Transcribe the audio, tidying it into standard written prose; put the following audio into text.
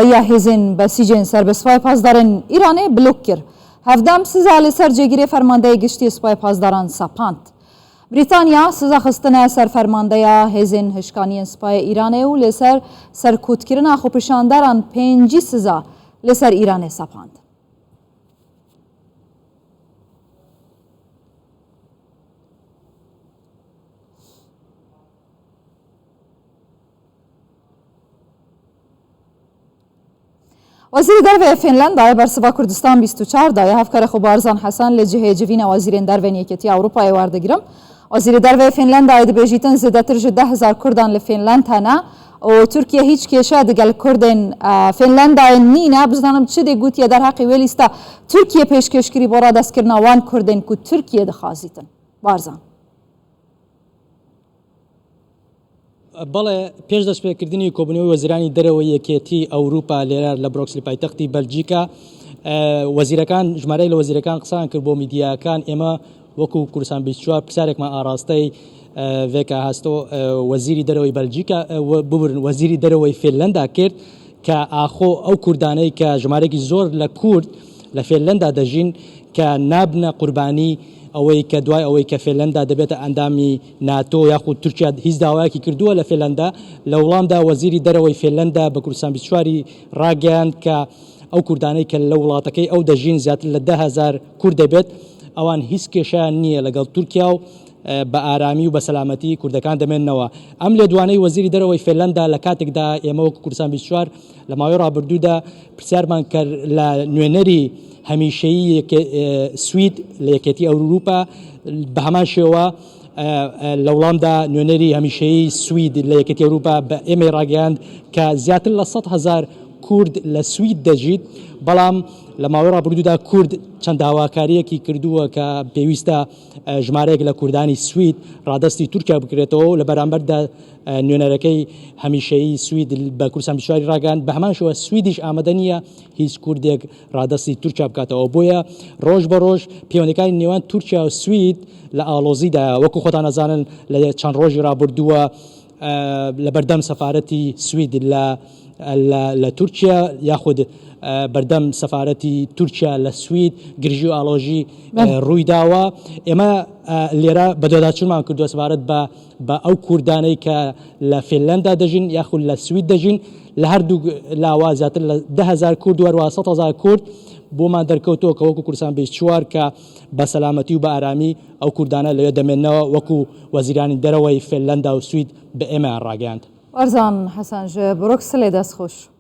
یا هزین بسیجین سر به سپاه پاسداران ایرانی بلوک کرد. هفدهم سزا لسر جگیری فرمانده گشتی سپاه پاسداران سپاند. بریتانیا سزا خستنه سر فرمانده هزین هشکانی سپاه ایرانی و لسر سرکوت کردن خوپشانداران 5 سزا لسر ایرانی سپاند. وزیر درو فنلند بر سبا کردستان 24 دایه هفکر خوبارزان حسن لجهه جوین وزیر درو نیکتی اروپای واردگیرم. وزیر درو فنلند آید بیجیتن زیادتر 10,000 کردان لفنلند هنه و ترکیه هیچ کشور دگل کردن فنلند نینه بزنم چه دیگوتی در حقی ولیستا ترکیه پیشکشکری برا دست کردن وان کردن که ترکیه دخوازیتن. بارزان بەڵێ پێش دەستپێکردنی کۆبوونەوەی وەزیرانی دەرەوەی یەکێتی ئەوروپا لێرە لە برۆکسلی پایتەختی بەلجیکا وەزیرەکان ژمارەی لە وەزیرەکان قسان کرد بۆ میدیاکان ئێمە وەکو کوردستان 24 پرسیارێکمان ئاراستەی vێکا هەستۆ وەزیری دەرەوەی بەلجیکا ببرن وەزیری دەرەوەی فێنلەندا کرد کە ئاخۆ ئەو کوردانەی کە ژمارەێکی زۆر لە کورد لە فێنلەندا دەژین کە نابنە قوربانی ئەوەی کە دوای ئەوەی کە فێنلەندا دەبێتە ئەندامی ناتۆ یاخود تورکیا هیچ داوایەکی کردووە لە فێنلەندا لە وڵامدا وەزیری دەرەوەی فێنلەندا بە کوردستان 24 ڕاگەیاند کە ئەو کوردانەی کە لە وڵاتەکەی ئەو دەژین زیاتر لە 10,000 کورد دەبێت ئەوان هیچ کێشیان نییە لەگەڵ تورکیا و بە ئارامی و بە سەلامەتی کوردەکان دەمێننەوە. ئەم لێ دوانەی وەزیری دەرەوەی فێنلەندا لە کاتێکدا ئێمە وەکو کوردستان 24 لە ماوەی ڕابردوودا پرسیارمان کرد لە نوێنەری هەمیشەیی سوید لە یەکێتی ئەوروپا بە هەمان شێوە لە وڵامدا نوێنەری هەمیشەیی سوید لە یەکێتی ئەوروپا بە ئێمە ڕاگەیاند کە زیاتر لە 100,000 کورد لە سوید دەژیت بەڵام لە ماوەی ڕابردوودا کورد چەند داواکاریەکی کردووە کە پێویستە ژمارەیەک لە کوردانی سوید ڕادستی تورکیا بکرێتەوە و لە بەرامبەردا نوێنەرەکەی هەمیشەیی سوید بە کوردستان 24 ڕاگەاند بە هەمان شێوە سویدیش ئامادە نییە هیچ کوردێک ڕادستی تورکیا بکاتەوە بۆیە ڕۆژ بە ڕۆژ پەیوەندیەکانی نێوان تورکیا و سوید لە ئاڵۆزیدا وەکو خۆتان ئەزانن لە چەند ڕۆژی ڕابردووە لە بەردەم سەفارەتی سوید لە تورکیا یاخود بەردەم سەفارەتی تورکیا لە سوید گرژی و ئاڵۆژی ڕووی داوە ئێمە لێرە بەدۆداچوونمان کردووە سەبارەت بە ئەو کوردانەی کە لە فێنلەندا دەژین یاخود لە سوید دەژین لە هەردوو لاوە زیاتر لە 10,000 کورد وەروە 100,000 کورد بۆمان دەرکەوتەوە کە وەکو کوردستان 24 کە بە سەلامەتی و بە ئارامی ئەو کوردانە لەوێ دەمێننەوە وەکو وەزیرانی دەرەوەی فێنلەندا و سوید بە ئێمە ڕاگەیاند. بارزان حەسەن بڕۆکس لێ دەست خۆش.